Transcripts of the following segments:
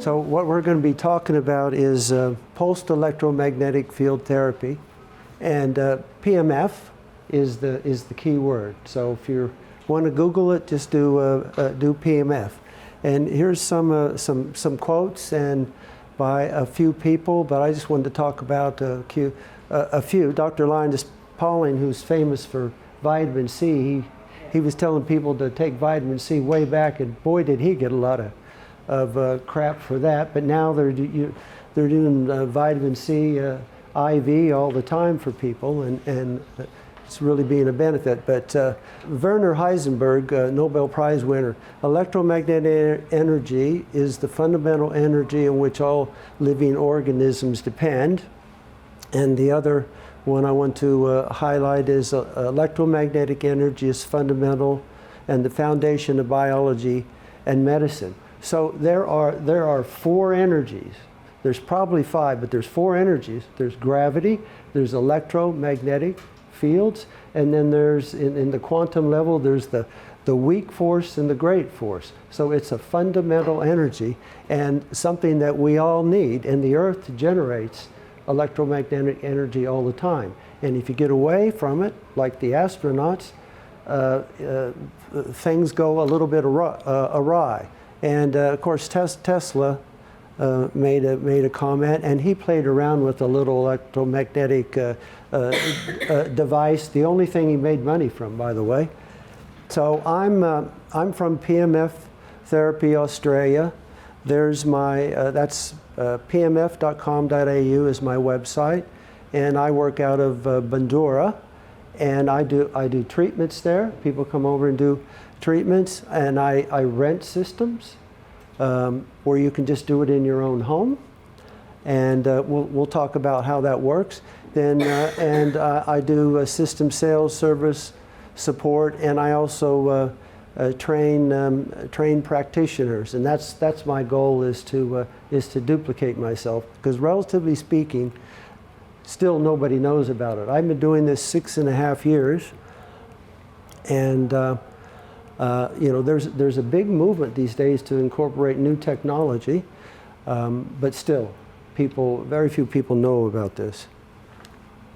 So what we're going to be talking about is pulsed electromagnetic field therapy, and PMF is the key word. So if you want to Google it, just do PMF. And here's some quotes and by a few people, but I just wanted to talk about a few. Dr. Linus Pauling, who's famous for vitamin C, he was telling people to take vitamin C way back, and boy did he get a lot of crap for that. But now they're doing vitamin C IV all the time for people, and it's really being a benefit. But Werner Heisenberg, Nobel Prize winner, electromagnetic energy is the fundamental energy on which all living organisms depend. And the other one I want to highlight is electromagnetic energy is fundamental and the foundation of biology and medicine. So there are four energies. There's probably five, but there's four energies. There's gravity, there's electromagnetic fields, and then there's, in the quantum level, there's the weak force and the great force. So it's a fundamental energy and something that we all need, and the Earth generates electromagnetic energy all the time. And if you get away from it, like the astronauts, things go a little bit awry. And of course, Tesla made a comment, and he played around with a little electromagnetic device. The only thing he made money from, by the way. So I'm from PMF Therapy Australia. There's my that's pmf.com.au is my website, and I work out of Bandura, and I do treatments there. People come over and do treatments, and I rent systems where you can just do it in your own home, and we'll talk about how that works. Then I do system sales, service support, and I also train practitioners, and that's my goal, is to duplicate myself, because relatively speaking, still nobody knows about it. I've been doing this 6.5 years, and you know, there's a big movement these days to incorporate new technology, but still, very few people know about this.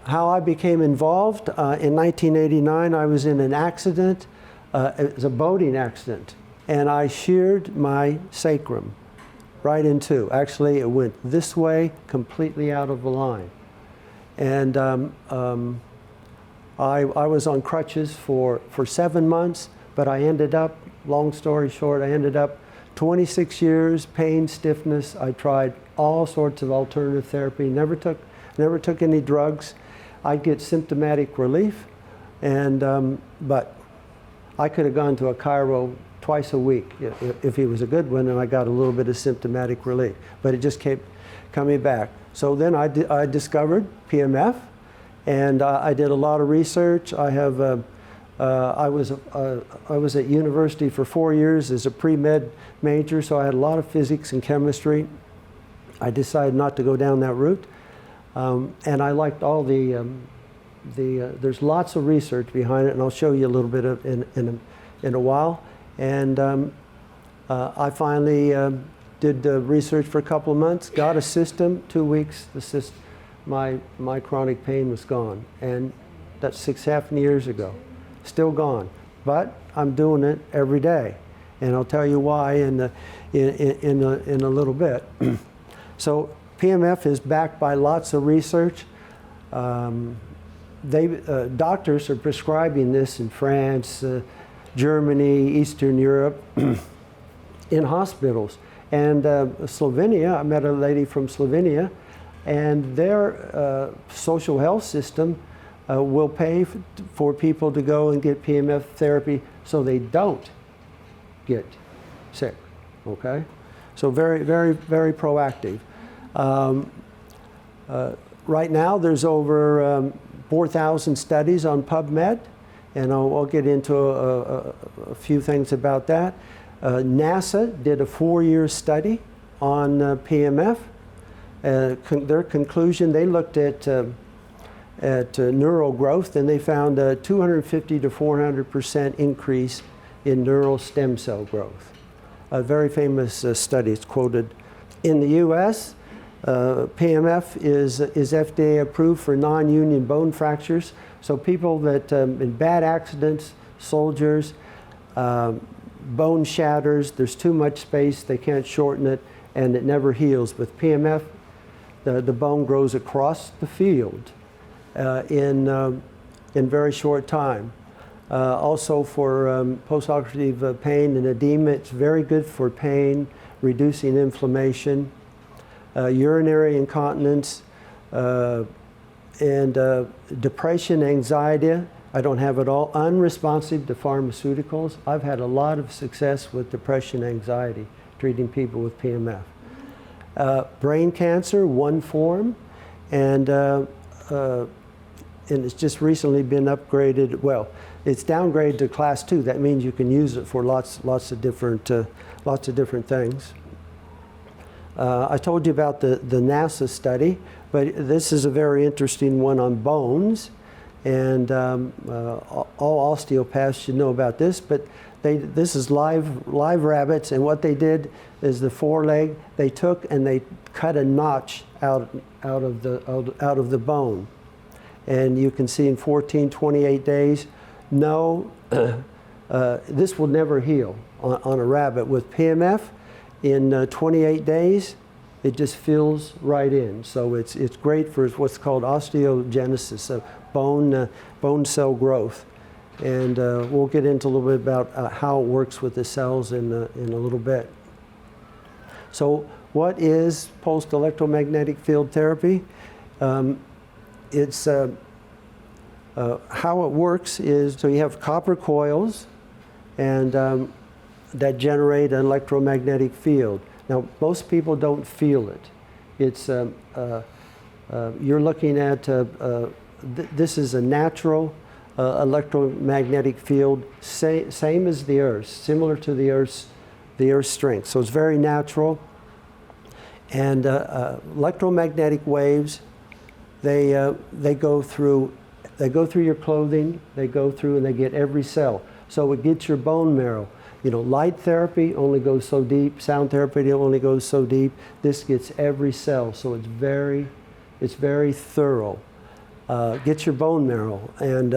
How I became involved, in 1989, I was in an accident. It was a boating accident, and I sheared my sacrum right in two. Actually, it went this way, completely out of the line. And I was on crutches for 7 months, but I ended up, long story short, I ended up 26 years, pain, stiffness. I tried all sorts of alternative therapy, never took any drugs. I'd get symptomatic relief, and but I could have gone to a chiro twice a week if he was a good one, and I got a little bit of symptomatic relief. But it just kept coming back. So then I discovered PMF, and I did a lot of research. I was at university for 4 years as a pre-med major, so I had a lot of physics and chemistry. I decided not to go down that route, and I liked all there's lots of research behind it, and I'll show you a little bit of in a while. And I finally did research for a couple of months, got a system, 2 weeks, my chronic pain was gone. And that's 6.5 years ago. Still gone. But I'm doing it every day. And I'll tell you why in a little bit. So PMF is backed by lots of research. Doctors are prescribing this in France, Germany, Eastern Europe, in hospitals. And Slovenia, I met a lady from Slovenia, and their social health system will pay for people to go and get PMF therapy so they don't get sick, okay? So very, very, very proactive. Right now there's over 4,000 studies on PubMed, and I'll get into a few things about that. NASA did a 4-year study on PMF. Their conclusion, they looked at neural growth, and they found a 250 to 400% increase in neural stem cell growth. A very famous study, it's quoted In the U.S., PEMF is FDA approved for non-union bone fractures. So people that in bad accidents, soldiers, bone shatters, there's too much space, they can't shorten it, and it never heals. With PEMF, the bone grows across the field in very short time. Also for postoperative pain and edema, it's very good for pain, reducing inflammation, urinary incontinence, and depression, anxiety. I don't have it all. Unresponsive to pharmaceuticals. I've had a lot of success with depression, anxiety, treating people with PEMF. Brain cancer, one form, and it's just recently been upgraded. Well, it's downgraded to class 2. That means you can use it for lots of different things. I told you about the NASA study, but this is a very interesting one on bones, and all osteopaths should know about this. But this is live rabbits, and what they did is the foreleg, they took and they cut a notch out of the bone, and you can see in 28 days. No, this will never heal on a rabbit. With PEMF, in 28 days, it just fills right in. So it's great for what's called osteogenesis, so bone cell growth. And we'll get into a little bit about how it works with the cells in a little bit. So what is post-electromagnetic field therapy? It's how it works is, so you have copper coils and that generate an electromagnetic field. Now, most people don't feel it. It's you're looking at this is a natural electromagnetic field, same as the Earth, similar to the Earth's strength. So it's very natural. And electromagnetic waves, they go through your clothing. They go through and they get every cell. So it gets your bone marrow. You know, light therapy only goes so deep. Sound therapy only goes so deep. This gets every cell, so it's very thorough. Gets your bone marrow, and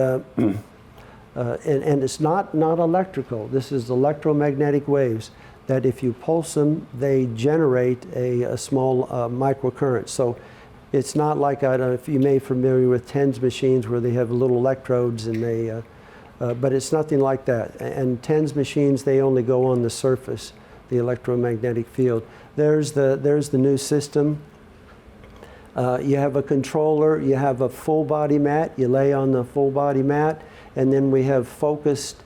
it's not electrical. This is electromagnetic waves that, if you pulse them, they generate a small microcurrent. So it's not like, I don't know if you may be familiar with TENS machines where they have little electrodes and they. But it's nothing like that. And TENS machines, they only go on the surface, the electromagnetic field. There's the new system. You have a controller, you have a full body mat, you lay on the full body mat, and then we have focused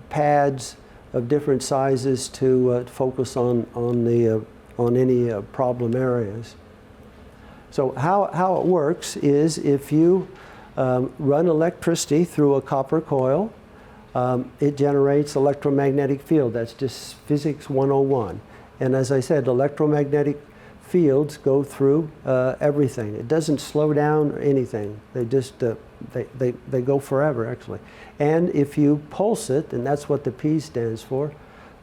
pads of different sizes to focus on any problem areas. So how it works is, if you run electricity through a copper coil, it generates electromagnetic field. That's just physics 101. And as I said, electromagnetic fields go through everything. It doesn't slow down or anything. They just they go forever, actually. And if you pulse it, and that's what the P stands for,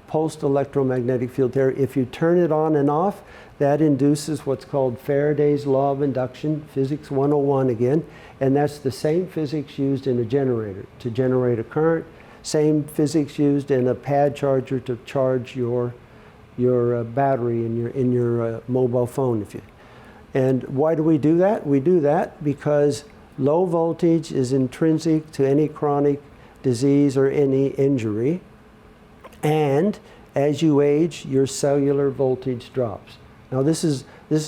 pulsed electromagnetic field therapy, if you turn it on and off, that induces what's called Faraday's law of induction, physics 101 again, and that's the same physics used in a generator to generate a current, same physics used in a pad charger to charge your battery in your mobile phone. And why do we do that? We do that because low voltage is intrinsic to any chronic disease or any injury, and as you age, your cellular voltage drops. Now this is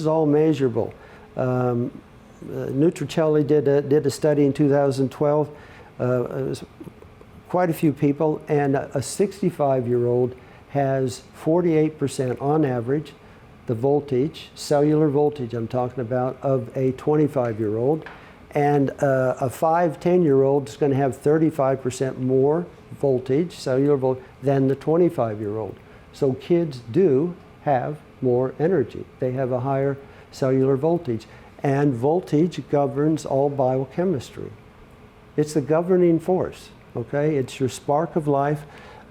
all measurable. Nutricelli did a study in 2012. It was quite a few people, and a 65-year-old has 48% on average the voltage, cellular voltage I'm talking about, of a 25-year-old, and a 10-year-old is going to have 35% more voltage, cellular voltage, than the 25-year-old. So kids do have more energy. They have a higher cellular voltage. And voltage governs all biochemistry. It's the governing force, okay? It's your spark of life.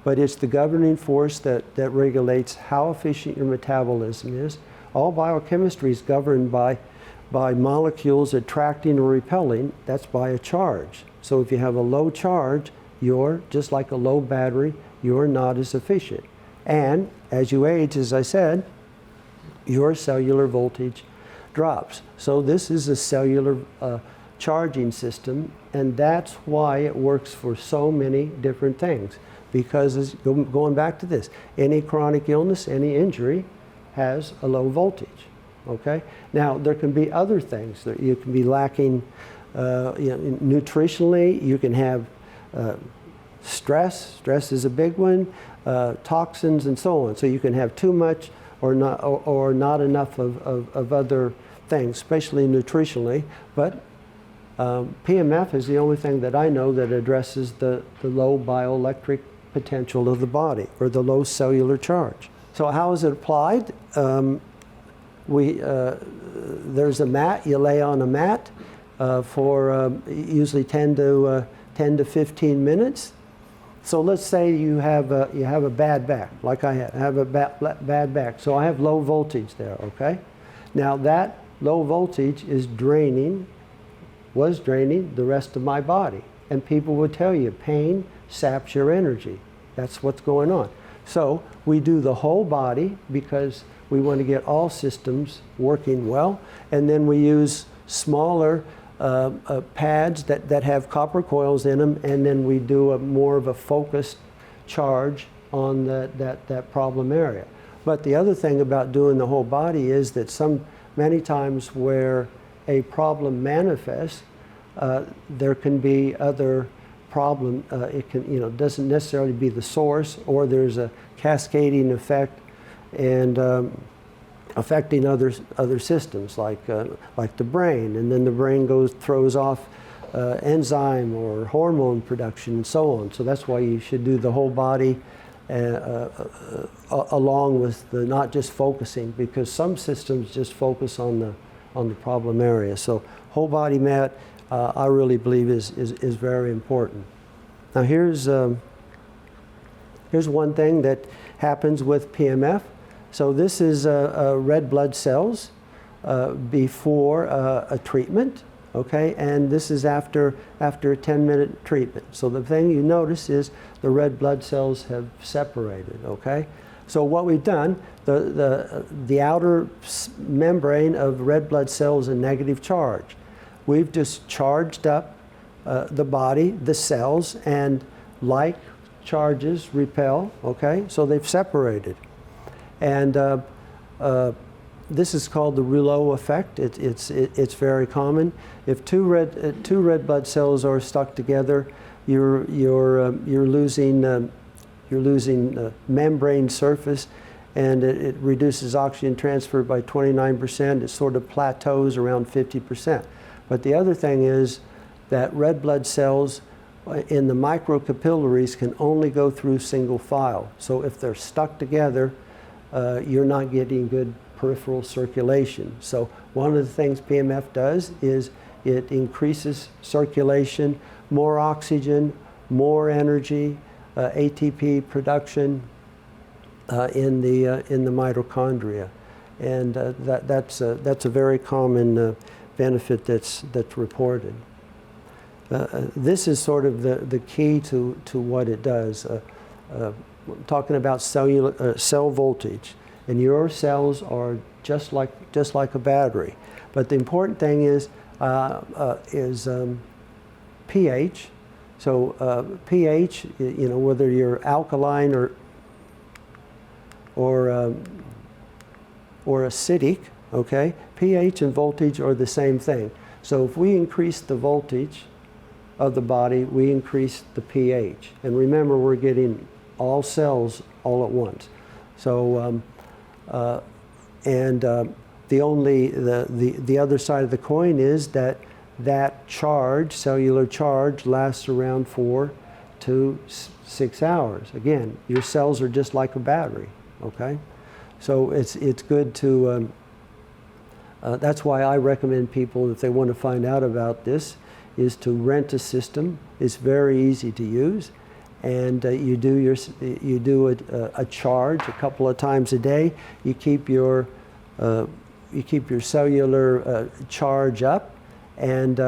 but it's the governing force that regulates how efficient your metabolism is. All biochemistry is governed by molecules attracting or repelling. That's by a charge. So if you have a low charge, you're just like a low battery, you're not as efficient. And as you age, as I said, your cellular voltage drops. So this is a cellular charging system, and that's why it works for so many different things. Because going back to this, any chronic illness, any injury has a low voltage. Okay. Now there can be other things that you can be lacking nutritionally. You can have stress. Stress is a big one. Toxins and so on. So you can have too much or not enough of other things, especially nutritionally. But PEMF is the only thing that I know that addresses the low bioelectric potential of the body, or the low cellular charge. So how is it applied? There's a mat. You lay on a mat for usually 10 to 15 minutes. So let's say you have a bad back, like I have a bad back. So I have low voltage there. Okay. Now that low voltage was draining the rest of my body, and people would tell you pain saps your energy. That's what's going on. So we do the whole body because we want to get all systems working well, and then we use smaller pads that have copper coils in them, and then we do more of a focused charge on that problem area. But the other thing about doing the whole body is that many times where a problem manifests, there can be other problem. It can, doesn't necessarily be the source, or there's a cascading effect and affecting other systems like the brain, and then the brain throws off enzyme or hormone production and so on. So that's why you should do the whole body along with the not just focusing, because some systems just focus on the problem area. So whole body mat, I really believe is very important. Now here's one thing that happens with PEMF. So this is red blood cells before a treatment, okay, and this is after a 10-minute treatment. So the thing you notice is the red blood cells have separated, okay. So what we've done, the outer membrane of red blood cells is a negative charge. We've just charged up the body, the cells, and like charges repel, okay? So they've separated. And this is called the rouleau effect. It's very common. If two red blood cells are stuck together, you're losing membrane surface, and it reduces oxygen transfer by 29%. It sort of plateaus around 50%. But the other thing is that red blood cells in the microcapillaries can only go through single file. So if they're stuck together, you're not getting good peripheral circulation. So one of the things PEMF does is it increases circulation, more oxygen, more energy, ATP production in the mitochondria, and that's a very common benefit that's reported. This is sort of the key to what it does. Talking about cell voltage, and your cells are just like a battery. But the important thing is pH. So pH, whether you're alkaline or acidic, okay, pH and voltage are the same thing. So if we increase the voltage of the body, we increase the pH. And remember, we're getting all cells all at once. So the other side of the coin is that charge, cellular charge, lasts around 4 to 6 hours. Again, your cells are just like a battery, okay? So it's good to, that's why I recommend people, if they want to find out about this, is to rent a system. It's very easy to use, and you do a charge a couple of times a day. You keep your cellular charge up, and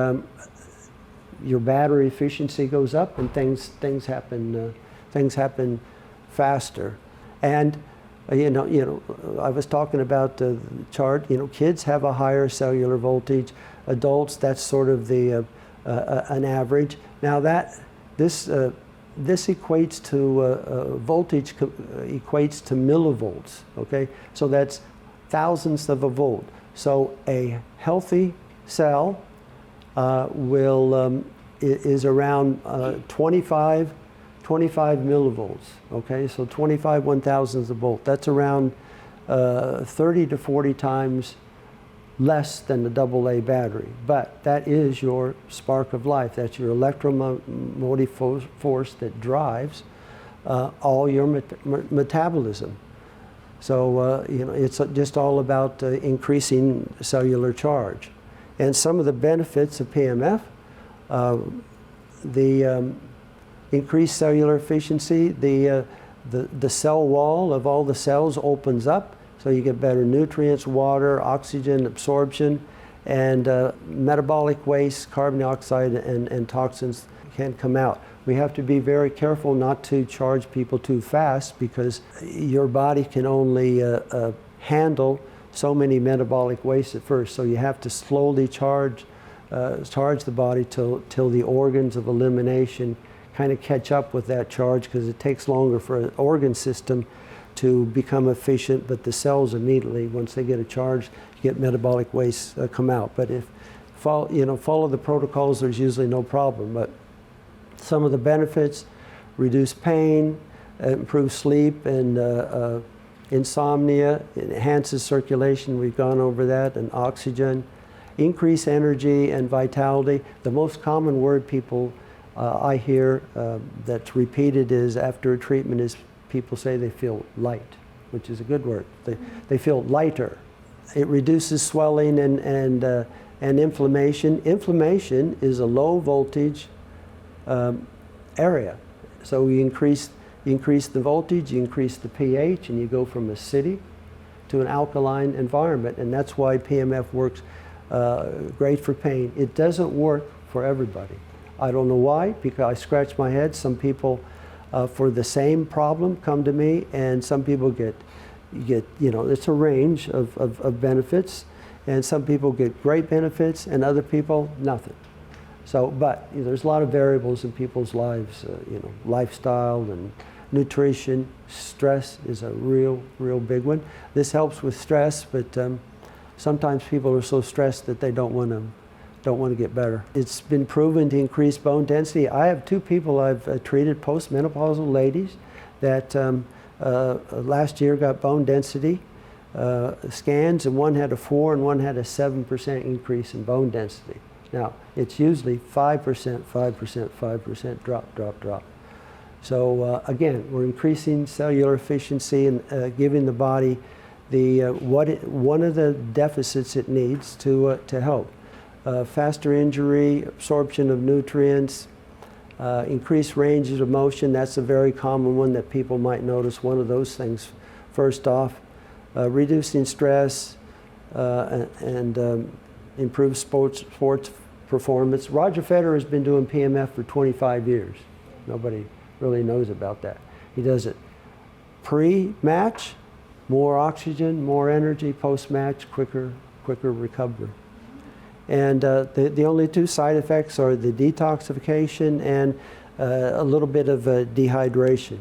your battery efficiency goes up, and things happen faster. And you know, I was talking about the chart. You know, kids have a higher cellular voltage. Adults, that's sort of the an average. Now this equates to voltage equates to millivolts. Okay, so that's thousandths of a volt. So a healthy cell is around 25 millivolts. Okay, so 25 1,000ths of a volt. That's around 30 to 40 times less than the AA battery. But that is your spark of life. That's your electromotive force that drives all your metabolism. So you know, it's just all about increasing cellular charge. And some of the benefits of PEMF, the increased cellular efficiency, the cell wall of all the cells opens up, so you get better nutrients, water, oxygen absorption, and metabolic waste, carbon dioxide, and toxins can come out. We have to be very careful not to charge people too fast, because your body can only handle so many metabolic wastes at first. So you have to slowly charge the body till the organs of elimination kind of catch up with that charge, because it takes longer for an organ system to become efficient, but the cells immediately, once they get a charge, you get metabolic waste come out. But if follow the protocols, there's usually no problem. But some of the benefits: reduce pain, improve sleep, and insomnia, enhances circulation, we've gone over that, and oxygen, increase energy and vitality. The most common word people I hear that's repeated is after a treatment is people say they feel light, which is a good word. They feel lighter. It reduces swelling and inflammation. Inflammation is a low voltage area. So you increase the voltage, you increase the pH, and you go from acidic to an alkaline environment. And that's why PEMF works great for pain. It doesn't work for everybody. I don't know why, because I scratch my head. Some people for the same problem come to me, and some people get it's a range of benefits, and some people get great benefits and other people nothing. So, but there's a lot of variables in people's lives, lifestyle and nutrition. Stress is a real big one. This helps with stress, but sometimes people are so stressed that they don't want to get better. It's been proven to increase bone density. I have 2 people I've treated, postmenopausal ladies, that last year got bone density scans, and one had a 4 and one had a 7% increase in bone density. Now, it's usually 5%, 5%, 5%, drop. So again, we're increasing cellular efficiency and giving the body one of the deficits it needs to help. Faster injury, absorption of nutrients, increased ranges of motion. That's a very common one that people might notice. One of those things, first off, reducing stress and improve sports performance. Roger Federer has been doing PEMF for 25 years. Nobody really knows about that. He does it pre-match, more oxygen, more energy; post-match, quicker recovery. And the only 2 side effects are the detoxification and a little bit of dehydration.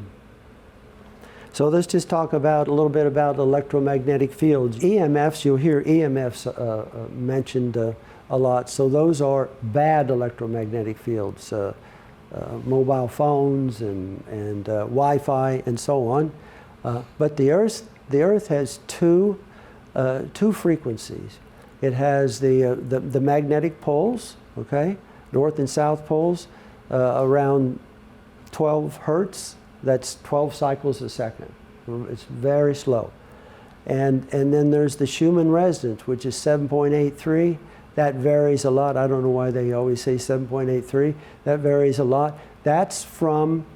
So let's just talk a little bit about electromagnetic fields. EMFs, you'll hear EMFs mentioned a lot. So those are bad electromagnetic fields, mobile phones and Wi-Fi and so on. But the Earth has two frequencies. It has the magnetic poles, okay, north and south poles, around 12 hertz. That's 12 cycles a second. It's very slow. And then there's the Schumann resonance, which is 7.83. That varies a lot. I don't know why they always say 7.83. That varies a lot. That's from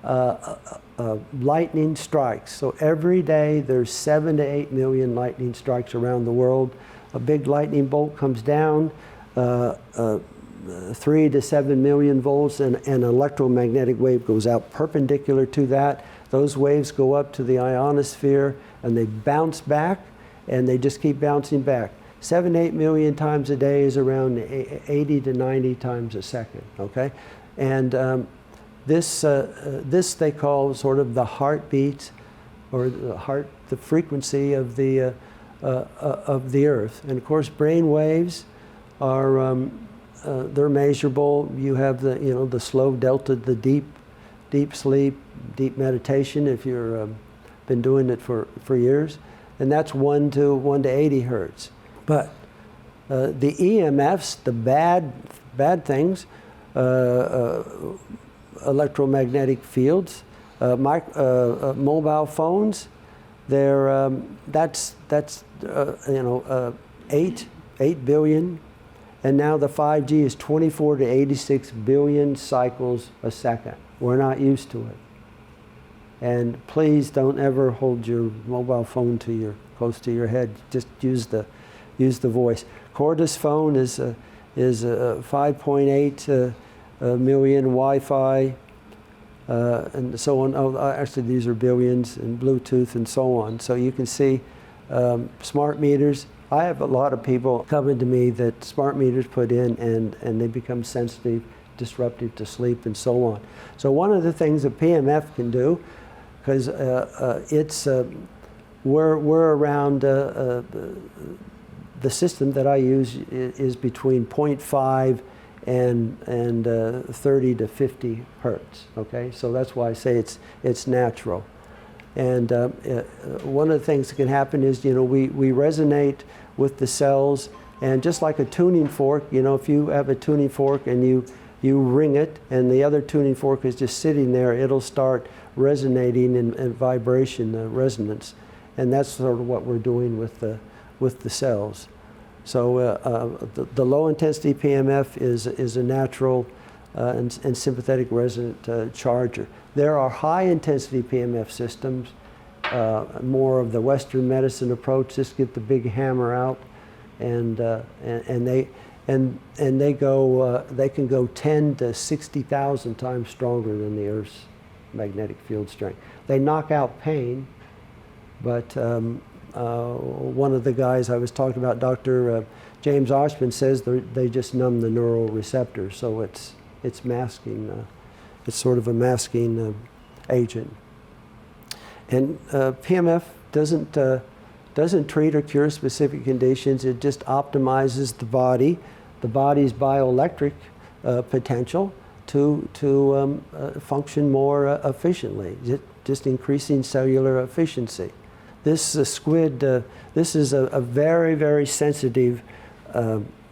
lightning strikes. So every day there's 7 to 8 million lightning strikes around the world. A big lightning bolt comes down, 3 to 7 million volts, and an electromagnetic wave goes out perpendicular to that. Those waves go up to the ionosphere and they bounce back, and they just keep bouncing back. 7 to 8 million times a day is around 80 to 90 times a second, okay? And this they call sort of the heartbeat, or the frequency of the Earth. And of course, brain waves are they're measurable. You have the slow delta, the deep sleep, deep meditation. If you've been doing it for years, and that's 1 to 80 hertz. But the EMFs, the bad things, electromagnetic fields, mobile phones, that's 8 billion, and now the 5G is 24 to 86 billion cycles a second. We're not used to it. And please don't ever hold your mobile phone close to your head. Just use the voice. Cordless phone is 5.8 million. Wi-Fi and so on. Oh, actually, these are billions, and Bluetooth and so on. So you can see smart meters. I have a lot of people coming to me that smart meters put in, and they become sensitive, disruptive to sleep, and so on. So one of the things that PEMF can do, because we're around the system that I use is between 0.5 and 30 to 50 hertz. Okay, so that's why I say it's natural. And one of the things that can happen is we resonate with the cells, and just like a tuning fork, if you have a tuning fork and you ring it, and the other tuning fork is just sitting there, it'll start resonating in vibration, resonance, and that's sort of what we're doing with the cells. So the low intensity PEMF is a natural and sympathetic resonant charger. There are high intensity PEMF systems, more of the Western medicine approach. Just get the big hammer out, and they can go 10 to 60,000 times stronger than the Earth's magnetic field strength. They knock out pain, but one of the guys I was talking about, Dr. James Oshman, says they just numb the neural receptors, so it's masking. It's sort of a masking agent. And PEMF doesn't treat or cure specific conditions. It just optimizes the body's bioelectric potential to function more efficiently, just increasing cellular efficiency. This squid, this is a very, very sensitive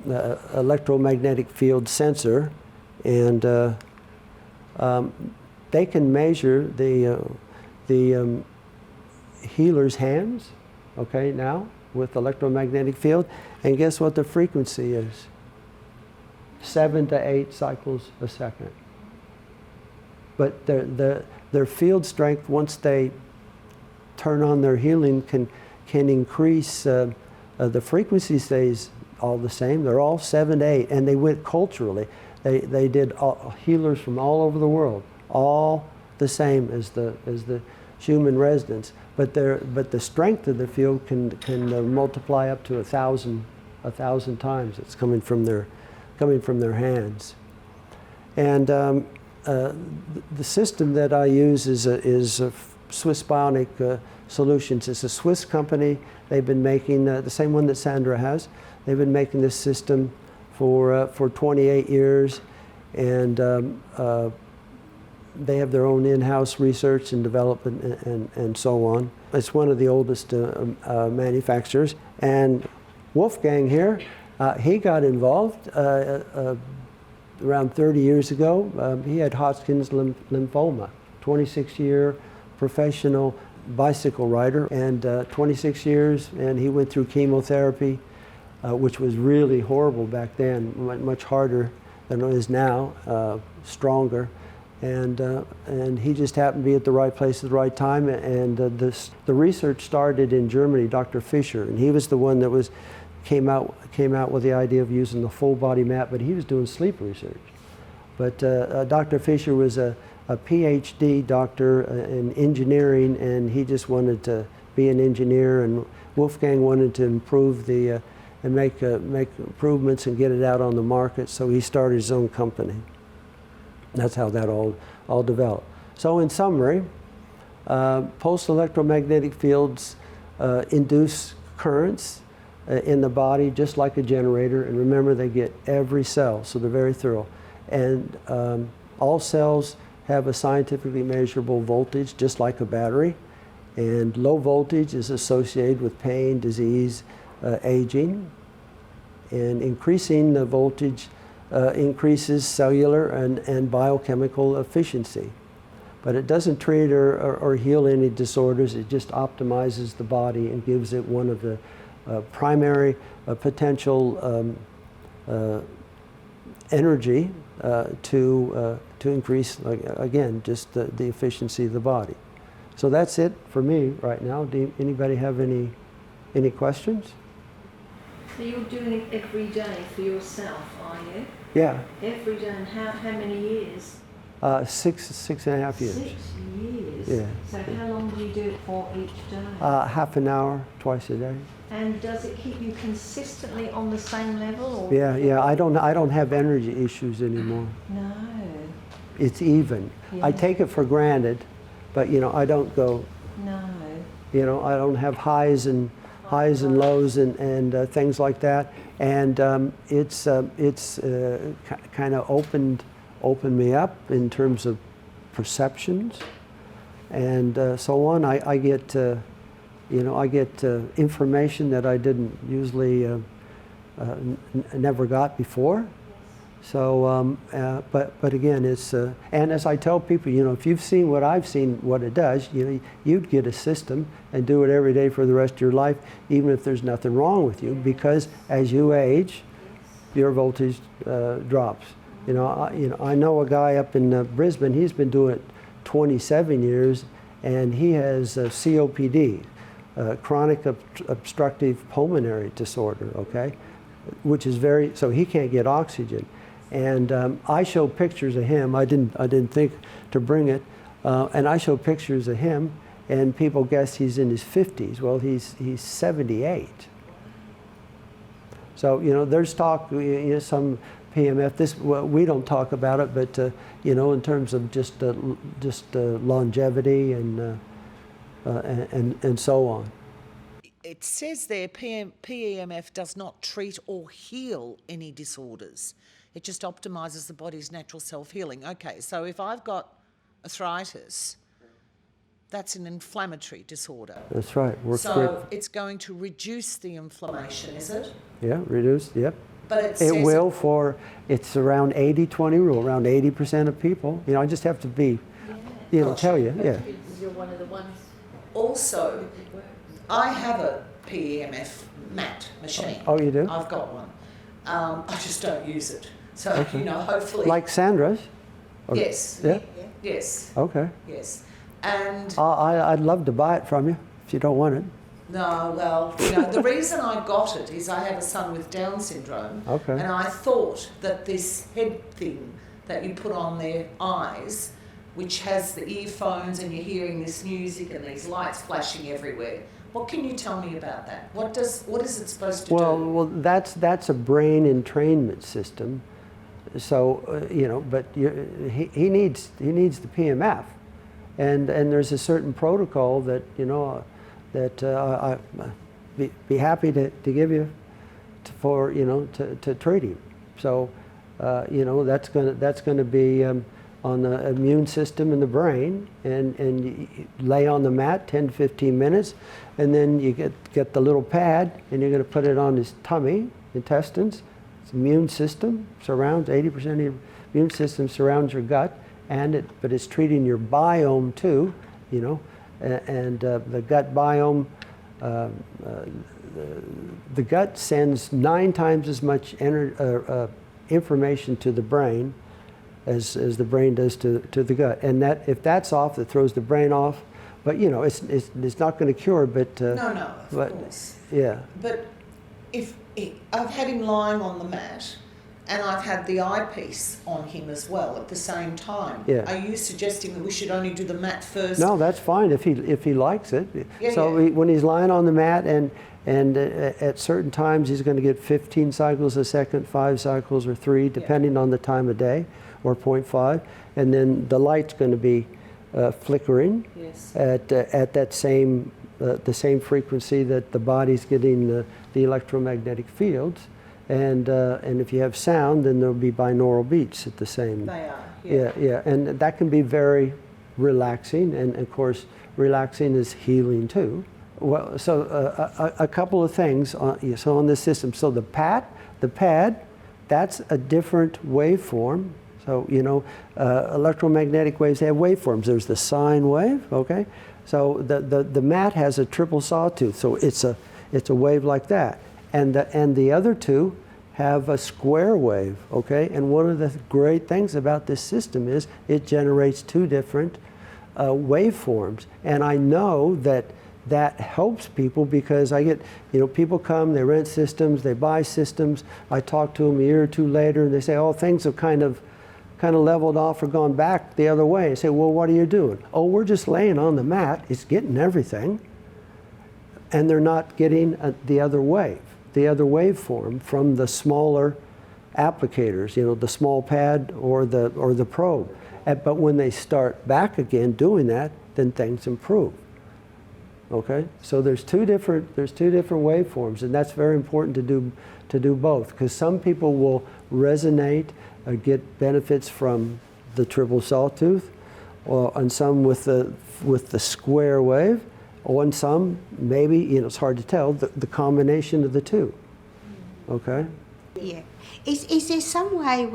electromagnetic field sensor, and they can measure the healer's hands, okay, now with electromagnetic field, and guess what the frequency is? 7 to 8 cycles a second. But their field strength, once they turn on their healing, can increase. The frequency stays all the same. They're all 7 to 8, and they went culturally. They did healers from all over the world, all the same as the human residents. But the strength of the field can multiply up to 1,000 times. It's coming from their hands. And the system that I use is Swiss Bionic Solutions. It's a Swiss company. They've been making the same one that Sandra has. They've been making this system for 28 years, and they have their own in-house research and development and so on. It's one of the oldest manufacturers. And Wolfgang here, he got involved around 30 years ago. He had Hodgkin's lymphoma, 26-year professional bicycle rider, and 26 years, and he went through chemotherapy, which was really horrible back then, much harder than it is now, stronger. and he just happened to be at the right place at the right time. And the research started in Germany, Dr. Fischer, and he was the one that came out with the idea of using the full body mat, but he was doing sleep research. But Dr. Fischer was a PhD doctor in engineering, and he just wanted to be an engineer, and Wolfgang wanted to improve and make improvements and get it out on the market, so he started his own company. That's how that all developed. So in summary, pulsed electromagnetic fields induce currents in the body just like a generator, and remember, they get every cell, so they're very thorough. And all cells have a scientifically measurable voltage just like a battery, and low voltage is associated with pain, disease, aging, and increasing the voltage increases cellular and biochemical efficiency. But it doesn't treat or heal any disorders. It just optimizes the body and gives it one of the primary potential energy to increase, again, just the efficiency of the body. So that's it for me right now. Anybody have any questions? So you're doing it every day for yourself, are you? Yeah. Every day, and how many years? 6.5 years. 6 years? Yeah. So how long do you do it for each day? Half an hour, twice a day. And does it keep you consistently on the same level? Or Yeah. I don't have energy issues anymore. No. It's even. Yeah. I take it for granted, but I don't go. No. I don't have highs and lows and things like that. And it's kind of opened me up in terms of perceptions and so on. I get information that I didn't usually never got before. So, but again, it's and as I tell people, if you've seen what I've seen, what it does, you'd get a system and do it every day for the rest of your life, even if there's nothing wrong with you, because as you age, your voltage drops. I know a guy up in Brisbane. He's been doing it 27 years, and he has COPD, chronic obstructive pulmonary disorder. Okay, which is so he can't get oxygen. And I show pictures of him. I didn't think to bring it, and I show pictures of him, and people guess he's in his 50s. Well, he's 78. So there's talk, some PMF. We don't talk about it, but in terms of just longevity and so on. It says there PEMF does not treat or heal any disorders. It just optimises the body's natural self-healing. Okay, so if I've got arthritis, that's an inflammatory disorder. That's right. So it's going to reduce the inflammation, is it? Yeah, reduce, yep. But it will it's around 80-20 rule, around 80% of people. I just have to be, tell you, yeah. You're one of the ones. Also, I have a PEMF mat machine. Oh, you do? I've got one. I just don't use it. So, okay. Hopefully... Like Sandra's? Yes. Yeah? Yes. Okay. Yes. And... I'd love to buy it from you if you don't want it. No, well, the reason I got it is I have a son with Down syndrome. Okay. And I thought that this head thing that you put on their eyes, which has the earphones and you're hearing this music and these lights flashing everywhere. What can you tell me about that? What is it supposed to do? Well, that's a brain entrainment system. So but he needs the PMF, and there's a certain protocol that that I'd be happy to give you to treat him. So that's going to be on the immune system in the brain, and you lay on the mat 10 to 15 minutes, and then you get the little pad, and you're going to put it on his tummy, intestines. It's immune system surrounds 80% of your immune system surrounds your gut, but it's treating your biome too, and the gut biome. The gut sends 9 times as much information to the brain as the brain does to the gut. And that if that's off, it throws the brain off. But you know, it's not going to cure. But No, of course. Yeah. But if I've had him lying on the mat, and I've had the eyepiece on him as well at the same time. Yeah. Are you suggesting that we should only do the mat first? No, that's fine if he likes it. Yeah, So yeah. when he's lying on the mat and at certain times he's going to get 15 cycles a second, 5 cycles or 3, depending on the time of day, or 0.5, and then the light's going to be flickering Yes. at that same the same frequency that the body's getting the electromagnetic fields. And if you have sound, then there'll be binaural beats at the same. They are. Yeah, and that can be very relaxing, and of course, relaxing is healing too. Well, so a couple of things on this system. So the pad, that's a different waveform. So you know, electromagnetic waves have waveforms. There's the sine wave, okay. So the mat has a triple sawtooth, so it's a wave like that. And the other two have a square wave, okay? And one of the great things about this system is it generates 2 different waveforms. And I know that helps people because I get, you know, people come, they rent systems, they buy systems. I talk to them a year or 2 later, and they say, oh, things have kind of leveled off or gone back the other way. I say, well, what are you doing? Oh, we're just laying on the mat. It's getting everything. And they're not getting the other waveform from the smaller applicators, you know, the small pad or the probe. But when they start back again doing that, then things improve. Okay, so there's two different waveforms, and that's very important to do both, because some people will resonate, get benefits from the triple sawtooth, and some with the square wave. On some, maybe, you know, it's hard to tell, the combination of the two. Okay? Yeah. Is there some way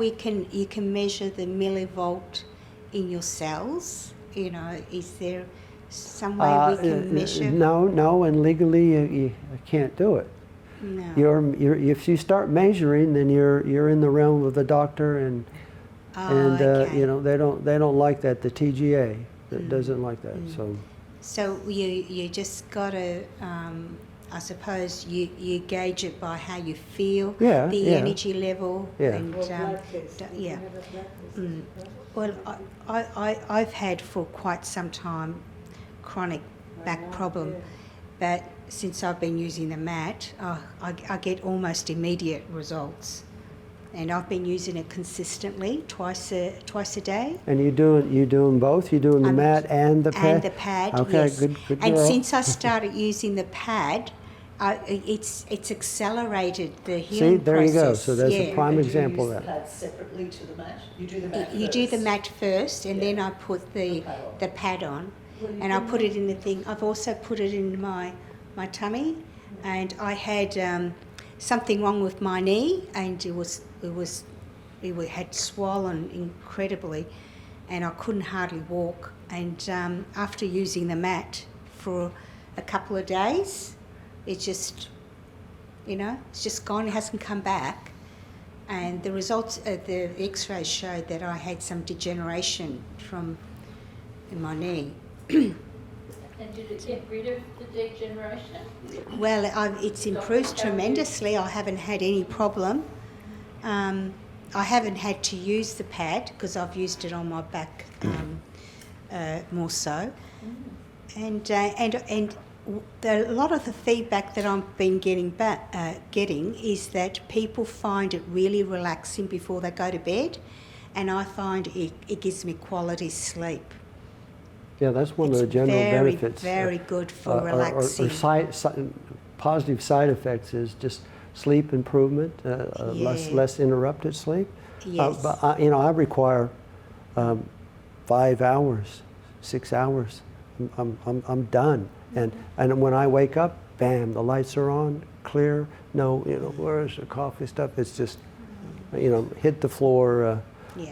you can measure the millivolt in your cells? You know, is there some way we can measure? No, and legally you can't do it. No. If you start measuring, then you're in the realm of the doctor, and Okay. you know, they don't like that. The TGA doesn't like that. So you just got to, I suppose, you gauge it by how you feel, the energy level. Yeah. And, yeah. Well, I've had for quite some time chronic back problem, but since I've been using the mat, I get almost immediate results. And I've been using it consistently, twice a day. And you doing both? You doing the mat and the pad? And the pad, okay, yes. Good and girl. since I started using the pad, it's accelerated the See, healing there process. you go. So that's a prime Do you example use of the that. pad separately to the mat? You do the mat You first. do the mat first, and then I put the pad on, and I put it in the thing. I've also put it in my tummy, and I had something wrong with my knee, and it had swollen incredibly, and I couldn't hardly walk. And after using the mat for a couple of days, it just, you know, it's just gone. It hasn't come back. And the results, the X-rays showed that I had some degeneration in my knee. And did it get rid of the degeneration? Well, it's improved tremendously. I haven't had any problem. I haven't had to use the pad because I've used it on my back more so. And a lot of the feedback that I've been getting is that people find it really relaxing before they go to bed, and I find it gives me quality sleep. Yeah, that's one of the general benefits. Very good for relaxing. Positive side effects is just sleep improvement, less interrupted sleep. Yes. But I require 5 hours, 6 hours. I'm done. And when I wake up, bam, the lights are on, clear. No, where's the coffee stuff? It's just, hit the floor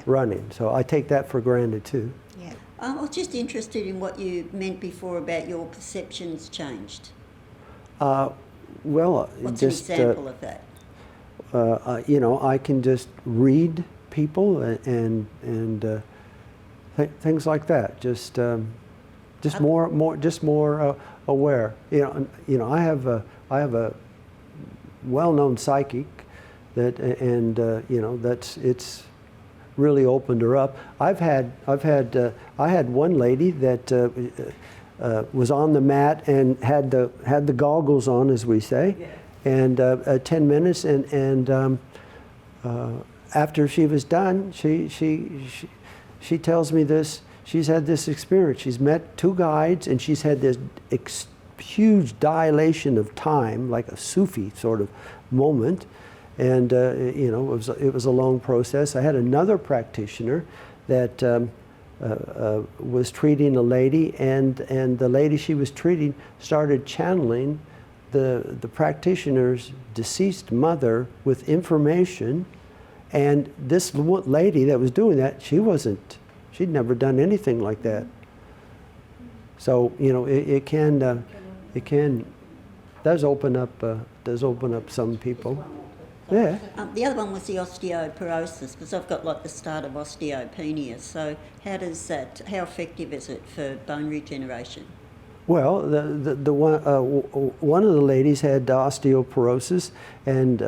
running. So I take that for granted too. Yeah. I was just interested in what you meant before about your perceptions changed. Well, What's just an example of that? I can just read people and things like that. Just more aware. I have a well-known psychic that, and it's really opened her up. I had one lady that was on the mat and had the goggles on, as we say, and 10 minutes, and after she was done, she tells me this. She's had this experience. She's met 2 guides, and she's had this huge dilation of time, like a Sufi sort of moment. And it was a long process. I had another practitioner that was treating a lady, and the lady she was treating started channeling the practitioner's deceased mother with information. And this lady that was doing that, she'd never done anything like that. So it does open up some people. Yeah. The other one was the osteoporosis, because I've got like the start of osteopenia. So how effective is it for bone regeneration? Well, the one of the ladies had osteoporosis, and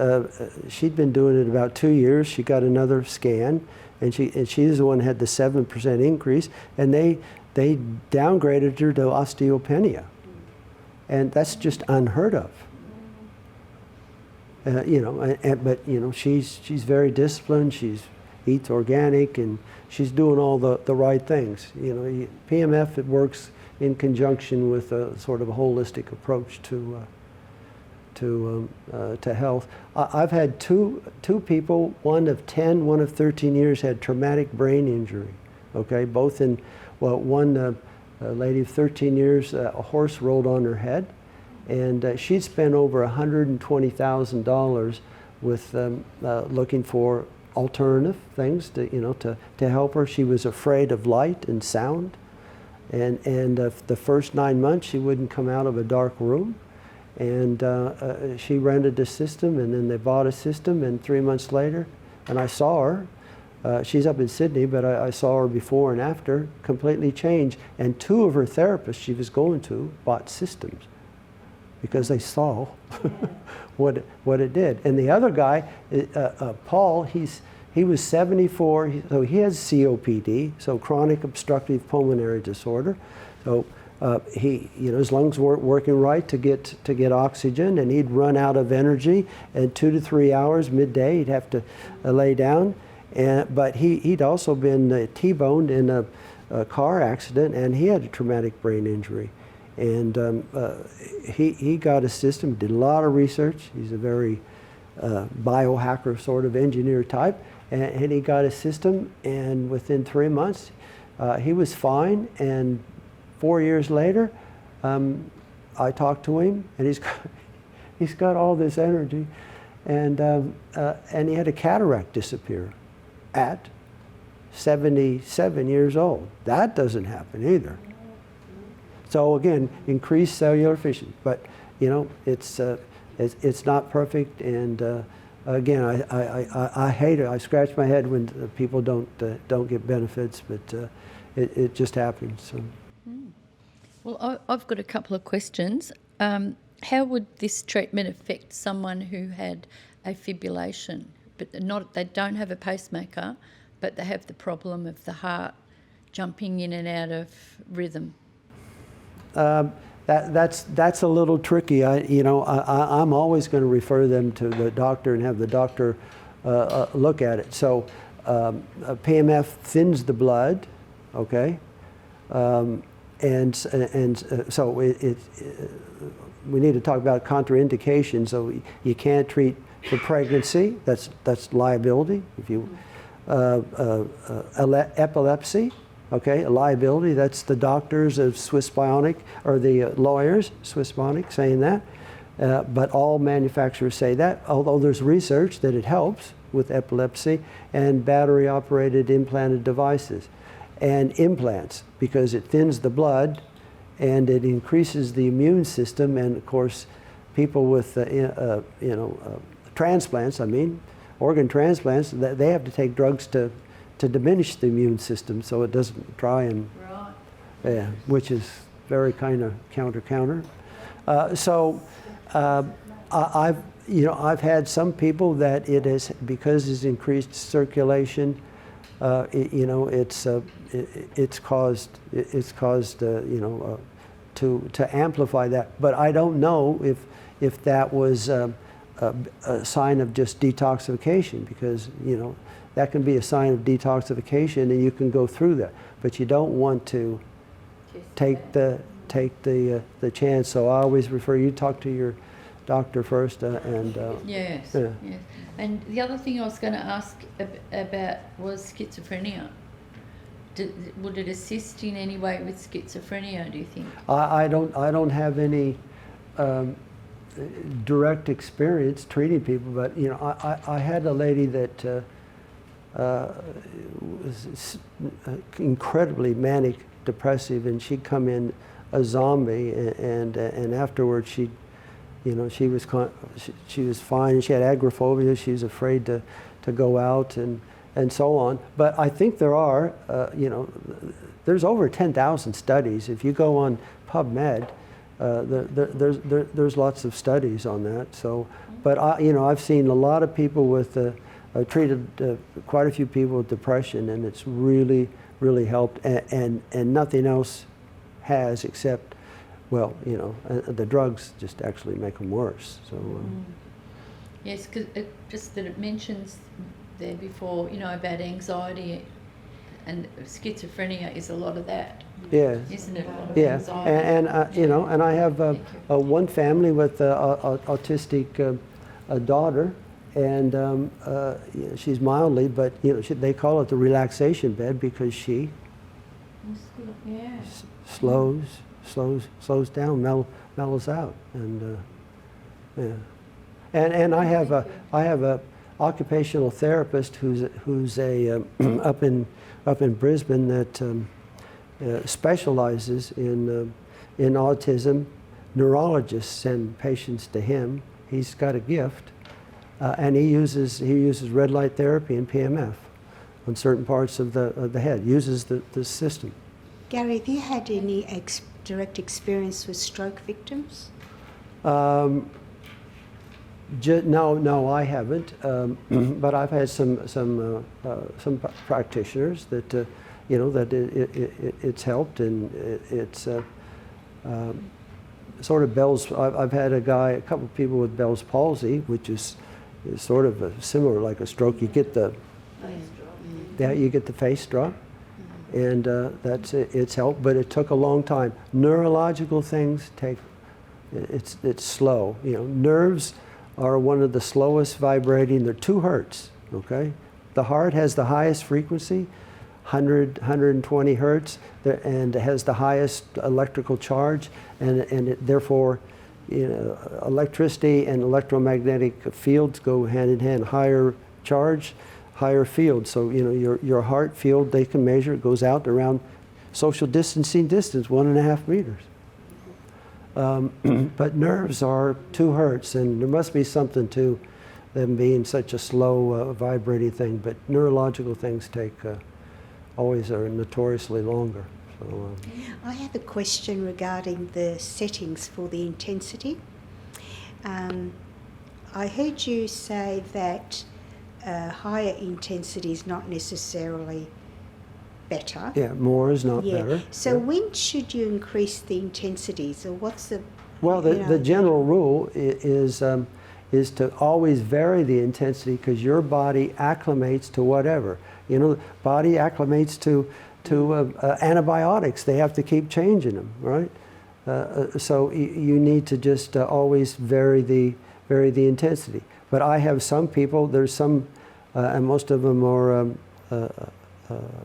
she'd been doing it about 2 years. She got another scan, and she's the one who had the 7% increase, and they downgraded her to osteopenia, and that's just unheard of. But she's very disciplined. She eats organic, and she's doing all the right things. PMF, it works in conjunction with a sort of a holistic approach to health. I've had two people, one of 10, one of 13 years, had traumatic brain injury. Okay, both in one a lady of 13 years, a horse rolled on her head. And she'd spent over $120,000 with looking for alternative things to help her. She was afraid of light and sound, and the first 9 months she wouldn't come out of a dark room. And she rented a system, and then they bought a system. And 3 months later, and I saw her. She's up in Sydney, but I saw her before and after, completely changed. And 2 of her therapists she was going to bought systems, because they saw what it did. And the other guy, Paul, he was 74, so he has COPD, so chronic obstructive pulmonary disorder. So his lungs weren't working right to get oxygen, and he'd run out of energy. And 2 to 3 hours midday, he'd have to lay down. But he'd also been T-boned in a car accident, and he had a traumatic brain injury. And he got a system, did a lot of research. He's a very biohacker sort of engineer type. And he got a system, and within 3 months, he was fine. And 4 years later, I talked to him, and he's got all this energy. And he had a cataract disappear at 77 years old. That doesn't happen either. So again, increased cellular efficiency, but it's not perfect. And again, I hate it. I scratch my head when people don't get benefits, but it just happens. So. Well, I've got a couple of questions. How would this treatment affect someone who had a fibrillation, but they don't have a pacemaker, but they have the problem of the heart jumping in and out of rhythm? That's a little tricky. I'm always going to refer them to the doctor and have the doctor look at it. So PMF thins the blood, okay, and so we need to talk about contraindications. So you can't treat for pregnancy. That's liability. If you epilepsy. Okay, a liability, that's the doctors of Swiss Bionic, or the lawyers, Swiss Bionic, saying that. But all manufacturers say that, although there's research that it helps with epilepsy, and battery-operated implanted devices. And implants, because it thins the blood and it increases the immune system. And of course, people with transplants, organ transplants, they have to take drugs to diminish the immune system so it doesn't try and, Right. yeah, which is very kind of counter. I've had some people that it is, because it's increased circulation, it's caused to amplify that. But I don't know if that was a sign of just detoxification, because that can be a sign of detoxification, and you can go through that. But you don't want to take the chance. So I always refer you talk to your doctor first, Yes, yeah. yes. And the other thing I was going to ask about was schizophrenia. Would it assist in any way with schizophrenia, do you think? I don't have any direct experience treating people, but I had a lady that was incredibly manic depressive, and she'd come in a zombie, and afterwards she was fine, and she had agoraphobia. She was afraid to go out and so on. But I think there are there's over 10,000 studies. If you go on PubMed, there's lots of studies on that. So, but I've seen a lot of people with I've treated quite a few people with depression, and it's really helped, and nothing else has, except, well, the drugs just actually make them worse. So Yes, because just that it mentions there before, about anxiety, and schizophrenia is a lot of that, yeah, isn't it? A lot of yeah, anxiety. and I have one family with autistic daughter, and she's mildly, but they call it the relaxation bed, because she Yeah. slows down, mellows out, and yeah. And I have a occupational therapist who's a up in Brisbane that specializes in autism. Neurologists send patients to him. He's got a gift, and he uses red light therapy and PMF on certain parts of the head. Uses the system. Gary, have you had any direct experience with stroke victims? No, I haven't. But I've had some practitioners that that it's helped, and it's sort of Bell's. I've had a couple of people with Bell's palsy, which is sort of similar, like a stroke. You get the face drop, and it's helped. But it took a long time. Neurological things it's slow. Nerves are one of the slowest vibrating. They're 2 hertz, okay? The heart has the highest frequency, 120 hertz, and has the highest electrical charge, and therefore, electricity and electromagnetic fields go hand in hand. Higher charge, higher field. So, your heart field, they can measure, it goes out around social distancing distance, 1.5 meters. But nerves are 2 hertz, and there must be something to them being such a slow vibrating thing. But neurological things always are notoriously longer. So, I have a question regarding the settings for the intensity. I heard you say that higher intensity is not necessarily better. yeah, more is not better. So Yeah. when should you increase the intensity? So what's the... Well, the general rule is to always vary the intensity, because your body acclimates to whatever. Body acclimates to antibiotics. They have to keep changing them, right? So you need to just always vary the intensity. But I have some people. There's some, and most of them are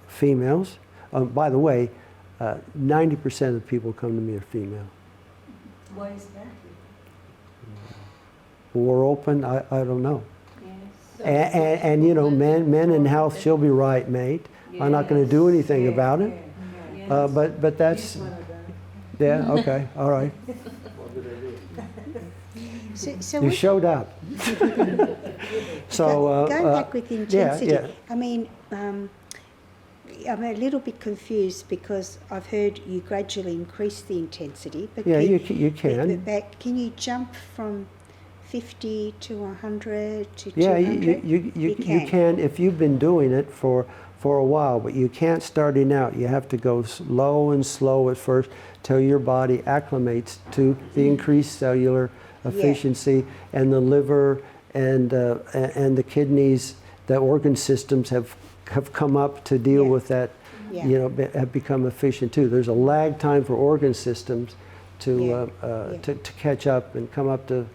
females. By the way, 90% of the people come to me are female. Why is that? We're open. I don't know. Yes. And men in health, she'll be right, mate. I'm not going to do anything about it. But that's, yeah, okay, all right. So You what- showed up. So going back with intensity, yeah. I mean, I'm a little bit confused because I've heard you gradually increase the intensity. But Yeah, can, you can. But can you jump from 50 to 100 to Yeah, 200? you can if you've been doing it for a while, but you can't starting out. You have to go slow and slow at first till your body acclimates to the increased cellular efficiency, and the liver and the kidneys, the organ systems have come up to deal with that. Yeah. You know, have become efficient too. There's a lag time for organ systems to to catch up and come up to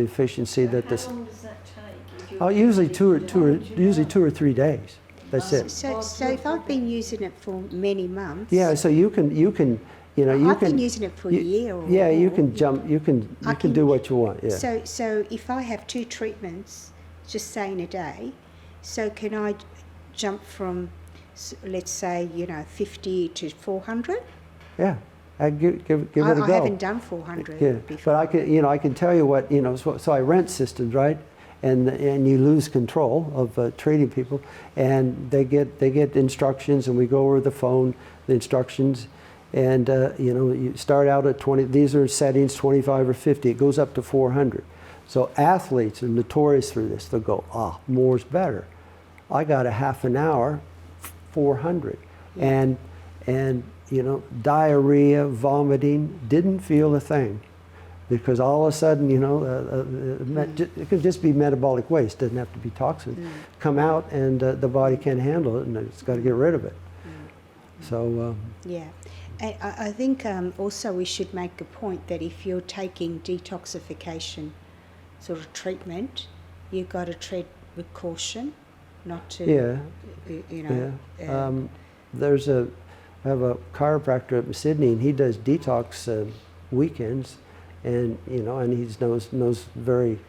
efficiency that this. How long does that take? If you're Oh, usually doing 2 or 3 days. That's it. So if I've been using it for many months, Yeah, so you can you I've can been using it for a year or yeah, you more. can jump, you can do what you want. Yeah. So if I have 2 treatments, just say in a day, so can I jump from, let's say, 50 to 400? Yeah. Give it a go. I haven't done 400 Yeah, before. but I can tell you what, so I rent systems, right? And you lose control of treating people, and they get instructions, and we go over the phone, the instructions, and you start out at 20. These are settings 25 or 50. It goes up to 400. So athletes are notorious for this. They'll go, more's better. I got a half an hour, 400, and diarrhea, vomiting, didn't feel a thing. Because all of a sudden, it could just be metabolic waste. Doesn't have to be toxin. Come out, and the body can't handle it, and it's got to get rid of it. So Yeah. And I think also we should make a point that if you're taking detoxification sort of treatment, you've got to tread with caution, not to, I have a chiropractor up in Sydney, and he does detox weekends, and he knows very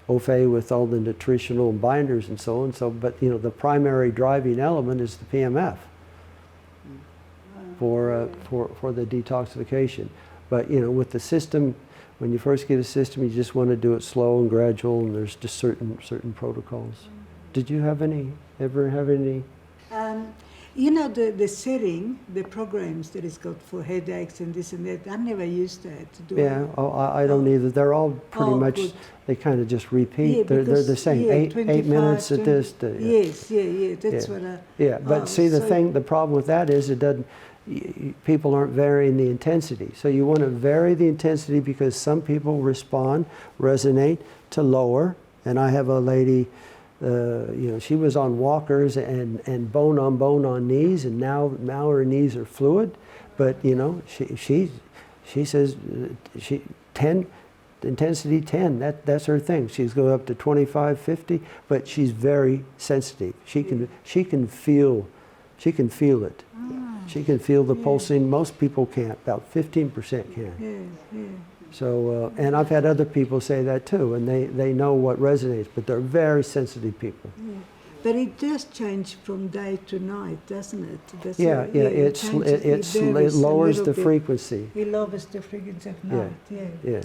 au fait with all the nutritional binders and so on. So, but the primary driving element is the PMF for the detoxification. But with the system, when you first get a system, you just want to do it slow and gradual, and there's just certain protocols. Did you ever have any? The setting, the programs that is got for headaches and this and that, I never used that. Yeah, I don't either. They're all pretty much, good. they kind of just repeat. Yeah, they're the same. yeah, 8 minutes at 20, this. Yes, that's Yeah. what I... Yeah, but see, the problem with that is people aren't varying the intensity. So you want to vary the intensity because some people resonate to lower. And I have a lady, she was on walkers and bone on knees, and now her knees are fluid. But she says intensity 10. That's her thing. She's going up to 25, 50, but she's very sensitive. She can feel it. She can feel the pulsing. Most people can't. About 15% can. Yeah. So, and I've had other people say that too, and they know what resonates, but they're very sensitive people. Yeah. But it does change from day to night, doesn't it? It lowers the frequency. It lowers the frequency of night, Yeah.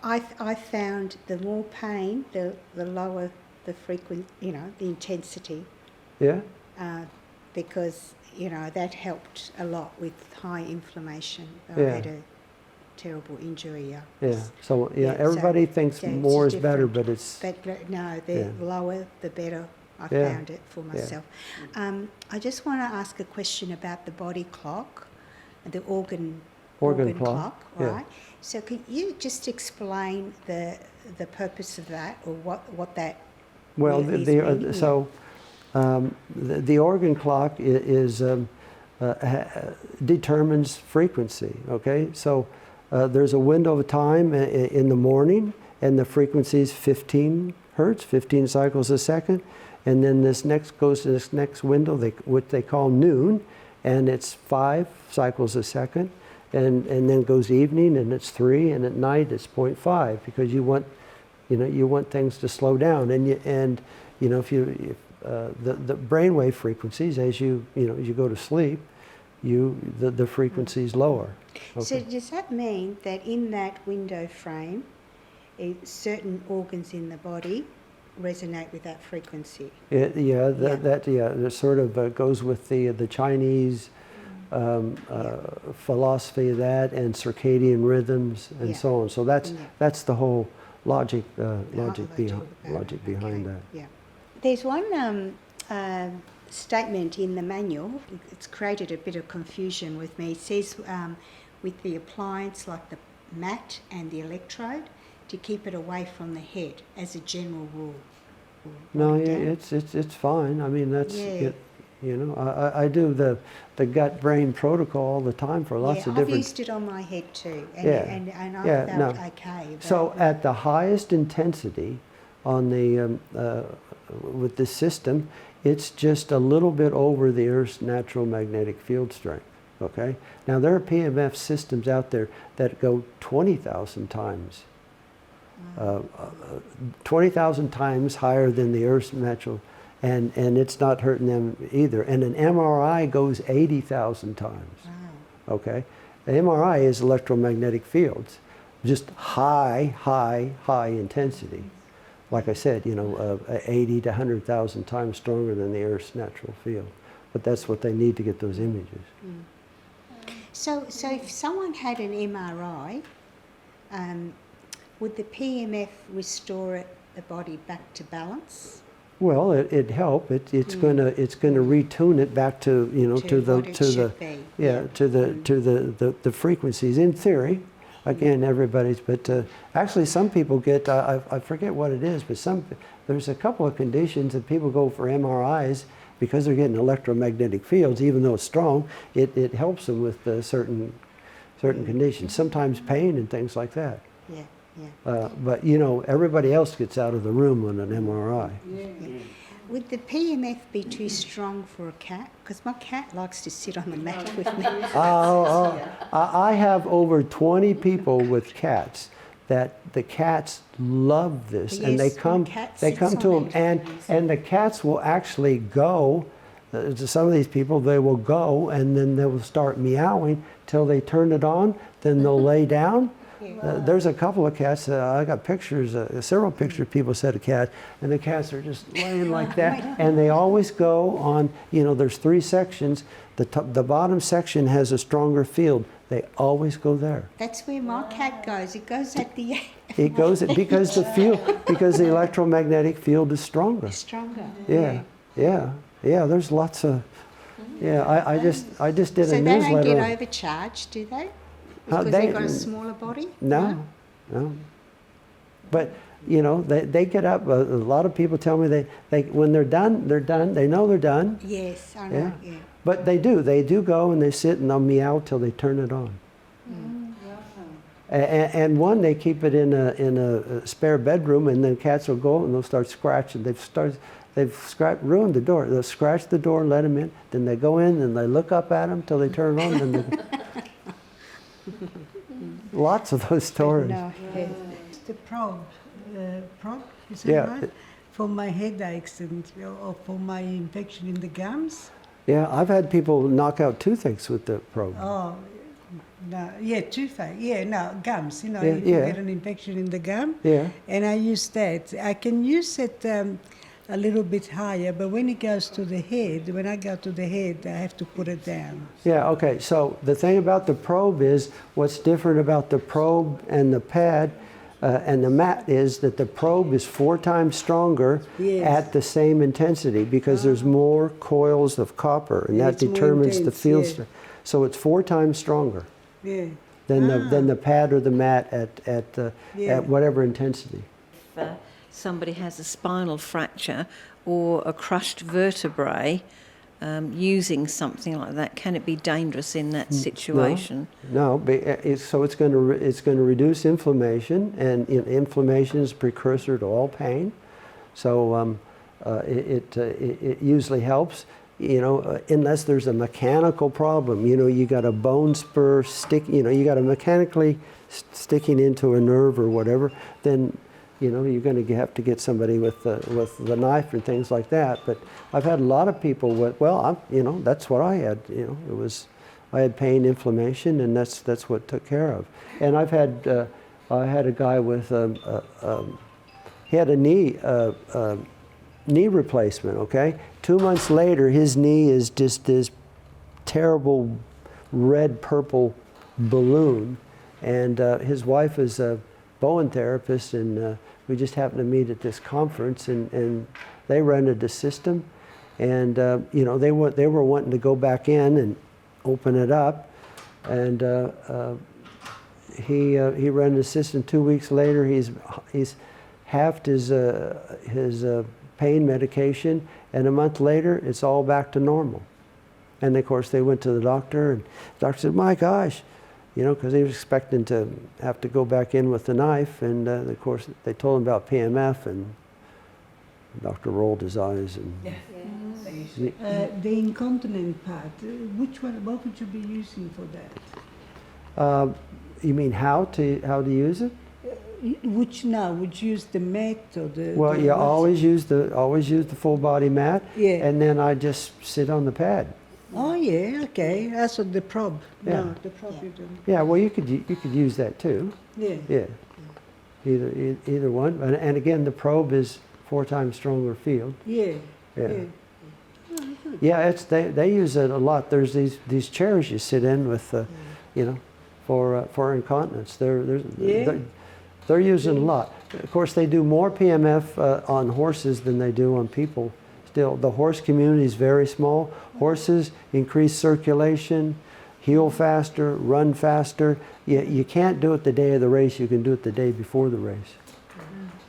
I found the more pain, the lower the the intensity. Yeah? Because, that helped a lot with high inflation. I Yeah. had a terrible injury. Yeah. So, so everybody thinks it's more is better, different. but it's... But no, the lower, the better. I Yeah. found it for myself. I just want to ask a question about the body clock, the organ clock, yeah. right? So can you just explain the purpose of that, or what that Well, is meaning? The organ clock determines frequency, okay? So there's a window of time in the morning, and the frequency is 15 hertz, 15 cycles a second. And then goes to this next window, what they call noon, and it's 5 cycles a second. And then goes evening, and it's 3, and at night it's 0.5, because you want things to slow down. And if the brainwave frequencies, as you go to sleep, the frequency's lower. So Okay. does that mean that in that window frame, certain organs in the body resonate with that frequency? That sort of goes with the Chinese philosophy of that, and circadian rhythms and Yeah. so on. So that's the whole logic Logical logic behind that. Yeah. There's one statement in the manual. It's created a bit of confusion with me. It says with the appliance like the mat and the electrode, to keep it away from the head as a general rule. No, Write yeah, down. it's fine. I mean, that's Yeah. I do the gut brain protocol all the time for lots of I've different. used it on my head too, and, Yeah. and I Yeah, felt no. okay. About So at the highest intensity on the with this system, it's just a little bit over the Earth's natural magnetic field strength. Okay. Now there are PMF systems out there that go 20,000 times. 20,000 times higher than the Earth's natural, and it's not hurting them either. And an MRI goes 80,000 times. Wow. Okay, the MRI is electromagnetic fields, just high intensity. Like I said, 80 to 100,000 times stronger than the Earth's natural field. But that's what they need to get those images. So if someone had an MRI, would the PMF restore the body back to balance? Well, it'd help. It's gonna retune it back to what it should be. to the frequencies. In theory, again, everybody's. But actually, some people get I forget what it is, but there's a couple of conditions that people go for MRIs because they're getting electromagnetic fields. Even though it's strong, it helps them with certain conditions. Sometimes pain and things like that. Yeah. But everybody else gets out of the room on an MRI. Would the PMF be too strong for a cat? Because my cat likes to sit on the mat with me. I have over 20 people with cats that the cats love this, and they Yes, my come cat they sits come to on them, it. and the cats will actually go. To some of these people, they will go and then they will start meowing till they turn it on. Then they'll lay down. There's a couple of cats. I got pictures, several pictures. People said a cat, and the cats are just laying like that, and they always go on. There's 3 sections. The bottom section has a stronger field. They always go there. That's where my cat goes. It goes at the It goes because the electromagnetic field is stronger. stronger. Yeah. There's lots of. Yeah, I just did So a they don't newsletter. get overcharged, do they? Because they- they've got a smaller body? No. But they get up. A lot of people tell me they when they're done. They know they're done. Yes, I know, yeah. But they do go and they sit and they'll meow till they turn it on. And one, they keep it in a spare bedroom, and then cats will go and they'll start scratching. Ruined the door. They'll scratch the door and let them in. Then they go in and they look up at them till they turn it on. And lots of those stories. No, yeah. It's the probe, is Yeah. that right? For my headaches or for my infection in the gums. Yeah, I've had people knock out toothaches with the probe. Oh, no, toothache. Gums. Yeah, if you yeah. get an infection in the gum. Yeah. And I use that. I can use it a little bit higher, but when it goes to the head, when I go to the head, I have to put it down. Yeah, okay. So the thing about the probe is, what's different about the probe and the pad and the mat is that the probe is 4 times stronger Yes. at the same intensity because there's more coils of copper, and Yeah, that it's more determines the intense, field yeah. strength. So it's 4 times stronger Yeah. than the pad or the mat at Yeah. whatever intensity. If somebody has a spinal fracture or a crushed vertebrae, using something like that, can it be dangerous in that situation? No, so it's going to reduce inflammation, and inflammation is a precursor to all pain. So it usually helps, unless there's a mechanical problem. You got a bone spur you got a mechanically sticking into a nerve or whatever. Then you're going to have to get somebody with the knife and things like that. But I've had a lot of people with, that's what I had. It was I had pain, inflammation, and that's what took care of. And I had a guy with he had a knee replacement. Okay, 2 months later, his knee is just this terrible red purple balloon, and his wife is a Bowen therapist, and we just happened to meet at this conference, and they rented a system, and you know, they were wanting to go back in and open it up, and he rented a system. 2 weeks later, he's halved his pain medication, and a month later, it's all back to normal. And of course, they went to the doctor, and the doctor said, "My gosh," you know, because he was expecting to have to go back in with the knife. And of course, they told him about PMF, and the doctor rolled his eyes. And The incontinent part, which one? What would you be using for that? You mean how to use it? Which now? Would you use the mat or the? Well, you always use the full body mat, Yeah. and then I just sit on the pad. Oh yeah, okay. That's what the probe. Yeah. No, the probe you don't. Yeah, well, you could use that too. Yeah. Yeah, either one. And again, the probe is 4 times stronger field. Yeah. Yeah. Yeah, they use it a lot. There's these chairs you sit in with, you know, for incontinence. They're using a lot. Of course, they do more PMF on horses than they do on people. Still, the horse community is very small. Horses increase circulation, heal faster, run faster. You can't do it the day of the race. You can do it the day before the race.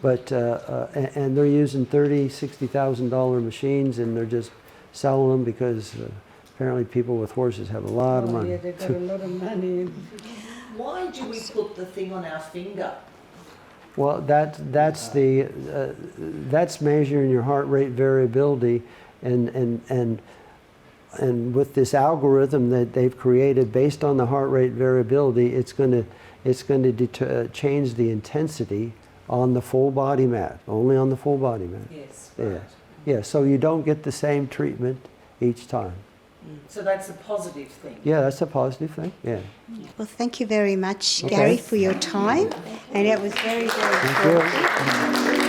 But and they're using $30,000, $60,000 machines, and they're just selling them because apparently people with horses have a lot of money. Yeah, they've got a lot of money. Why do we put the thing on our finger? Well, that's measuring your heart rate variability, and with this algorithm that they've created based on the heart rate variability, it's going to change the intensity on the full body mat, only on the full body mat. Yes. Yeah, yeah. So you don't get the same treatment each time. So that's a positive thing. Yeah, that's a positive thing. Yeah. Well, thank you very much, Okay. Gary, for your time, and it was very, very Thank you. informative.